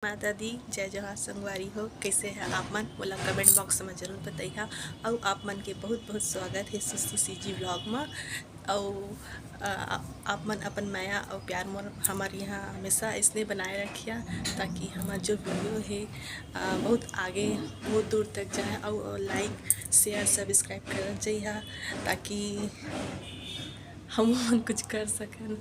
माता दी जय जोहार संगवारी हो। कैसे हैं आप मन मोला कमेंट बॉक्स में जरूर बताइए। और आप मन के बहुत बहुत स्वागत है सुश्री सीजी ब्लॉग में। और आप मन अपन माया और प्यार मोर हमारे यहाँ हमेशा इसलिए बनाए रखिए ताकि हमारा जो वीडियो है बहुत आगे बहुत दूर तक जाए। और लाइक शेयर सब्सक्राइब करना चाहिए ताकि हम मन कुछ कर सकन,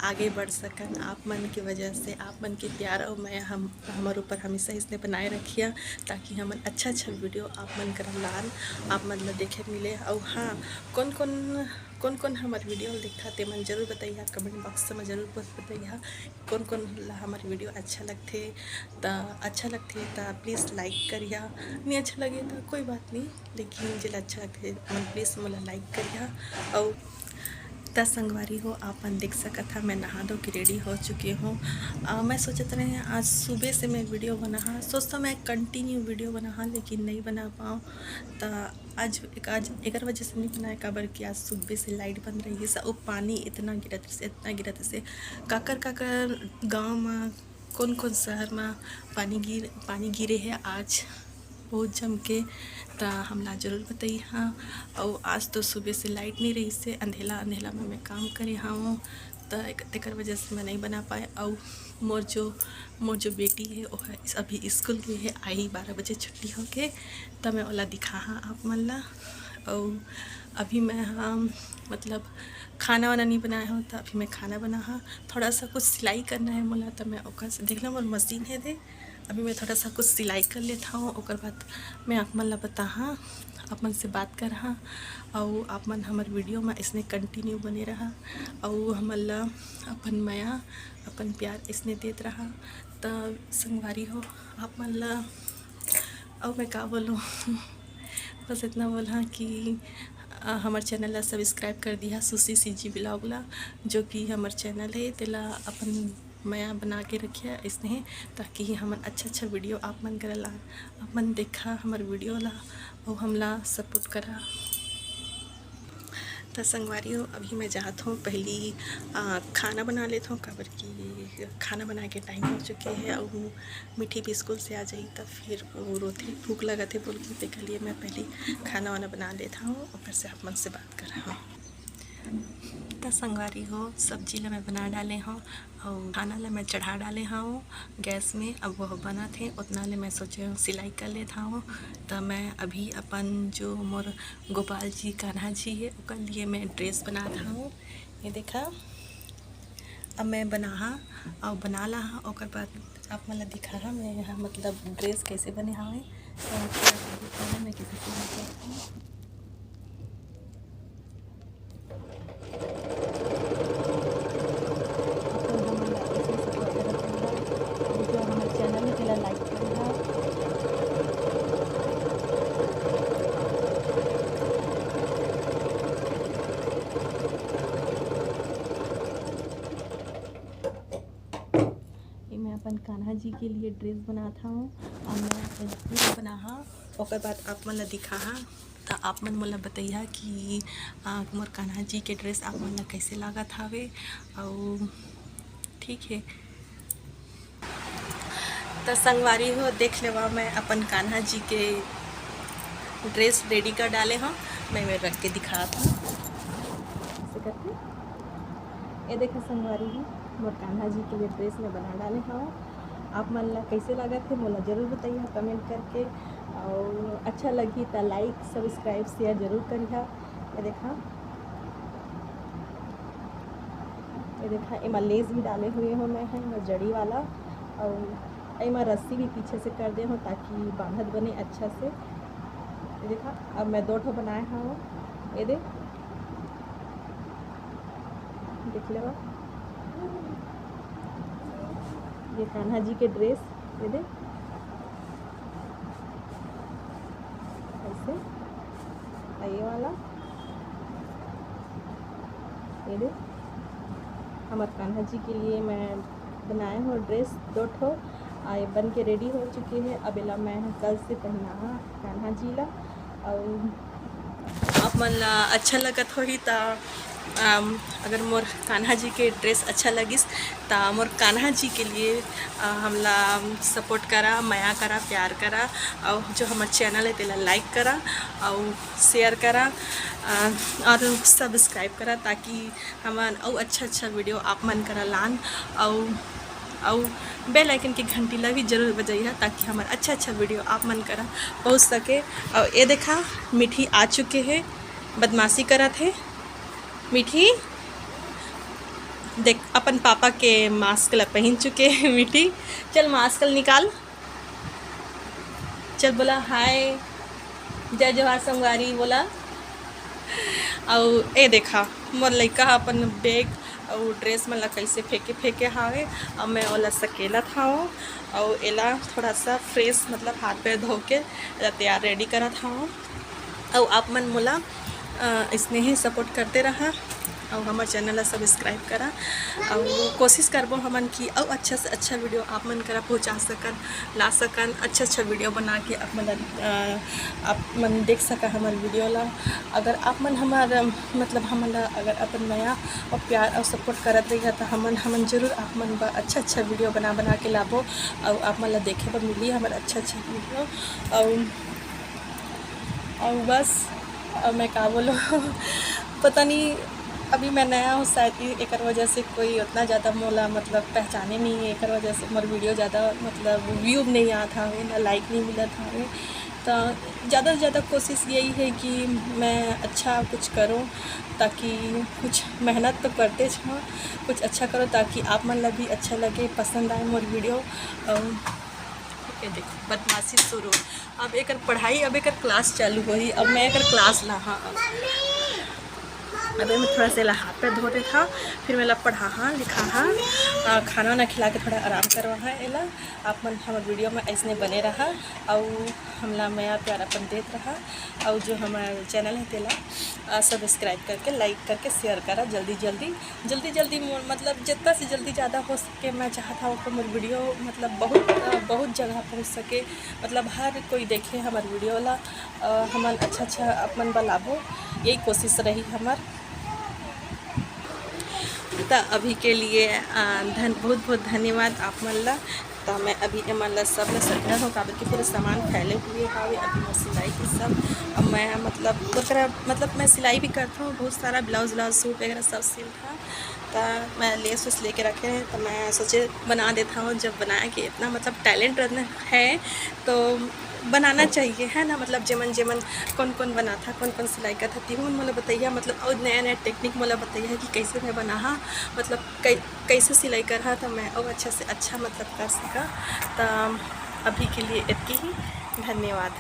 आगे बढ़ सकन। आप मन की वजह से आप मन के प्यार और मैं हम हमारे ऊपर हमेशा इसने बनाए रखिए ताकि हम अच्छा अच्छा वीडियो आप मन कर लान आप मन ला देखे मिले। और हाँ, कौन कौन हमारे वीडियो देखा ते मन जरूर बताइए, कमेंट बॉक्स में जरूर बताइए कौन कौन ला हमारे वीडियो अच्छा लगते। तो प्लीज़ लाइक करिए, नहीं अच्छा लगे तो कोई बात नहीं, लेकिन जिला अच्छा लगते मन प्लीज़ मोला लाइक करिए। और दस संगवारी हो आप मन देख सका था मैं नहा धो के रेडी हो चुकी हूँ। मैं सोचते रहे आज सुबह से मैं वीडियो बना सोचता मैं कंटिन्यू वीडियो बना लेकिन नहीं बना पाऊँ। तो आज एक वजह से नहीं बनाया काबर कि आज सुबह से लाइट बंद रही है और पानी इतना गिरत से काकर गाँव में कौन शहर में पानी गिरे है आज बहुत जम के। तो हमला जरूर बताइए। हाँ, और आज तो सुबह से लाइट नहीं रही से अंधेला में मैं काम करे हाँ। तो एक वजह से मैं नहीं बना पाए। और मोर जो बेटी है वो है अभी स्कूल गई है, आई 12 बजे छुट्टी होके। तो मैं ओला दिखा हाँ आप मन ला। और अभी मैं हाँ मतलब खाना वाना नहीं बनाया हूँ, तो अभी मैं खाना बना हाँ थोड़ा सा कुछ सिलाई करना है मोला। तो मैं ओकर से देख ला मोर मशीन है दे, अभी मैं थोड़ा सा कुछ सिलाई कर लेता हूँ। ओकर बाद मैं आप मन ला बता हाँ आप मन से बात कर हाँ। और आप मन हमारे वीडियो में इसने कंटिन्यू बने रहा और हमन ला अपन माया अपन प्यार इसने देते रहा। तो संगवारी हो आप मन ला और मैं का बोलूँ बस इतना बोला कि हमारे चैनल ला सब्सक्राइब कर दिया सुश्री सीजी ब्लॉग ला, जो कि हमारे चैनल है तेला अपन मैं बना के रखिए इसने ताकि हम अच्छा वीडियो आप मन करा आप मन देखा हमारे वीडियो ला और हमला सपोर्ट करा। तो संगवारी हो अभी मैं जात हूँ पहली खाना बना लेता हूँ काबर कि खाना बना के टाइम हो चुके हैं। और मीठी भी स्कूल से आ जाई तो फिर वो रोते भूख लगा थे बोल के के लिए मैं पहले खाना वाना बना लेता हूँ और फिर से आप मन से बात कर रहा हूँ। तो संगवारी हो सब्जी ला मैं बना डाले हूँ और खाना ला मैं चढ़ा डाले हूँ गैस में। अब वो बना थे उतना ले मैं सोचे सिलाई कर लेता हूँ। तो मैं अभी अपन जो मोर गोपाल जी कान्हा जी है उसके लिए मैं ड्रेस बना रहा हूँ। ये देखा अब मैं बना ला हाँ और बाद आप मतलब दिखा रहा मैं यहाँ मतलब ड्रेस कैसे बने हाँ तो मैं कैसे करती हूँ। लाइक करना ये मैं अपन कान्हा जी के लिए ड्रेस बनाता हूँ और मैं ड्रेस बना और बाद आप मन दिखा तो आप मन मोला बताइए कि मोर कान्हा जी के ड्रेस आप मन कैसे लागत हावे। और ठीक है तो संगवारी हो देख लेवा मैं अपन कान्हा जी के ड्रेस रेडी कर डाले हाँ। मैं रख के दिखाता हूँ ऐसे करके। ये देखा संगवारी ही मोर कान्हा जी के लिए ड्रेस में बना डाले हाँ। आप मन ला कैसे लगा थे मोला जरूर बताइए कमेंट करके। और अच्छा लगी तो लाइक सब्सक्राइब शेयर जरूर करिए। ये देखा इमा लेस भी डाले हुए हो मैं जड़ी वाला। और इमा रस्सी भी पीछे से कर दे हूँ ताकि बांधत बने अच्छा से। ये देखा अब मैं 2 ठो बनाए हाँ। ये देख लेवा ये कान्हा जी के ड्रेस ये दे ऐसे ये वाला ये दे हमारे कान्हा जी के लिए मैं बनाए हूँ ड्रेस 2 ठो आए बन के रेडी हो चुकी है। अब इला मैं कल से पहना कान्हा जी ला। और आप मन ला अच्छा लगत होही तो अगर मोर कान्हा जी के ड्रेस अच्छा लगिस तो मोर कान्हा जी के लिए हमला सपोर्ट करा, माया करा, प्यार करा और जो हमार चैनल है तेला लाइक करा और शेयर करा और सब्सक्राइब करा ताकि हमार और अच्छा वीडियो आप मन करा लान और बेल आइकन की घंटी ला भी जरूर बजाइए ताकि हमारा अच्छा वीडियो आप मन करा पहुँच सके। और ये देखा मीठी आ चुके हैं, बदमाशी करा थे मीठी। देख अपन पापा के मास्क ला पहन चुके हैं मीठी। चल मास्क निकाल, चल बोला हाय, जय जवाहर संगवारी बोला। और ए देखा मोर लइका अपन बैग और ड्रेस मन ला कैसे फेंके हावे और मैं ओला सकेला था और एला थोड़ा सा फ्रेश मतलब हाथ पैर धो के तैयार रेडी करा था। और आप मन मोला इसने ही सपोर्ट करते रहा और हमारे चैनल ला सब्सक्राइब करा और कोशिश करबो हमन की और अच्छा से अच्छा वीडियो आप मन करा पहुँचा सकन, ला सकन, अच्छा वीडियो बना के आप मन देख सका हमारे वीडियो ला। अगर आप मन हमारा मतलब हमला अगर अपन नया और प्यार और सपोर्ट करत रही तो हमन जरूर आप मन अच्छा वीडियो बना के लाबो और आप मन ला देखे पर मिली हमारा अच्छा वीडियो। और बस अब मैं क्या बोलूँ पता नहीं, अभी मैं नया हूँ शायद एक वजह से कोई उतना ज़्यादा मोला मतलब पहचाने नहीं है, एक वजह से मोर वीडियो ज़्यादा मतलब व्यू नहीं आता है ना, लाइक नहीं मिला था। तो ज़्यादा से ज़्यादा कोशिश यही है कि मैं अच्छा कुछ करूँ ताकि कुछ मेहनत तो करते छो, कुछ अच्छा करो ताकि आप मन ला भी अच्छा लगे, पसंद आए मोर वीडियो। ये देखो बदमाशी शुरू, अब एक पढ़ाई, अब एक क्लास चालू हुई, अब मैं एक क्लास ला। हाँ अभी मैं थोड़ा सा हाथ पे धो रहा था, फिर मैं पढ़ा हाँ लिखा हाँ खाना वाना खिला के थोड़ा आराम करवा हाँ एला। आप मन हमारे वीडियो में ऐसने बने रहा और हमला मैं प्यार अपन देते रहा और जो हमारे चैनल है तेला सब्सक्राइब करके लाइक करके शेयर करा जल्दी मतलब जितना से जल्दी ज़्यादा हो सके। मैं चाहता हूँ कि मेरी वीडियो मतलब बहुत जगह पहुँच सके, मतलब हर कोई देखे हमारे वीडियो ला, हमन अच्छा अपन बलाबो, यही कोशिश रही हमार। तो अभी के लिए बहुत धन्यवाद आप मन ला। तो मैं अभी एमन ला सब सटना हूँ काबर के पूरे सामान फैले हुए हावे अभी मैं सिलाई की सब। अब मैं मतलब मैं सिलाई भी करता हूँ, बहुत सारा ब्लाउज सूट वगैरह सब सिलता। तो मैं लेस वेस लेके रखे हैं तो मैं सोचे बना देता हूँ। जब बनाया कि इतना मतलब टैलेंट है तो बनाना चाहिए है ना, मतलब जेमन कौन बनाता, कौन सिलाई करता तीनों मोला बताइए, मतलब और नया टेक्निक मोला बताइए कि कैसे मैं बना मतलब कैसे सिलाई कर रहा तो मैं और अच्छा से अच्छा मतलब कर सका। तो अभी के लिए इतनी ही, धन्यवाद।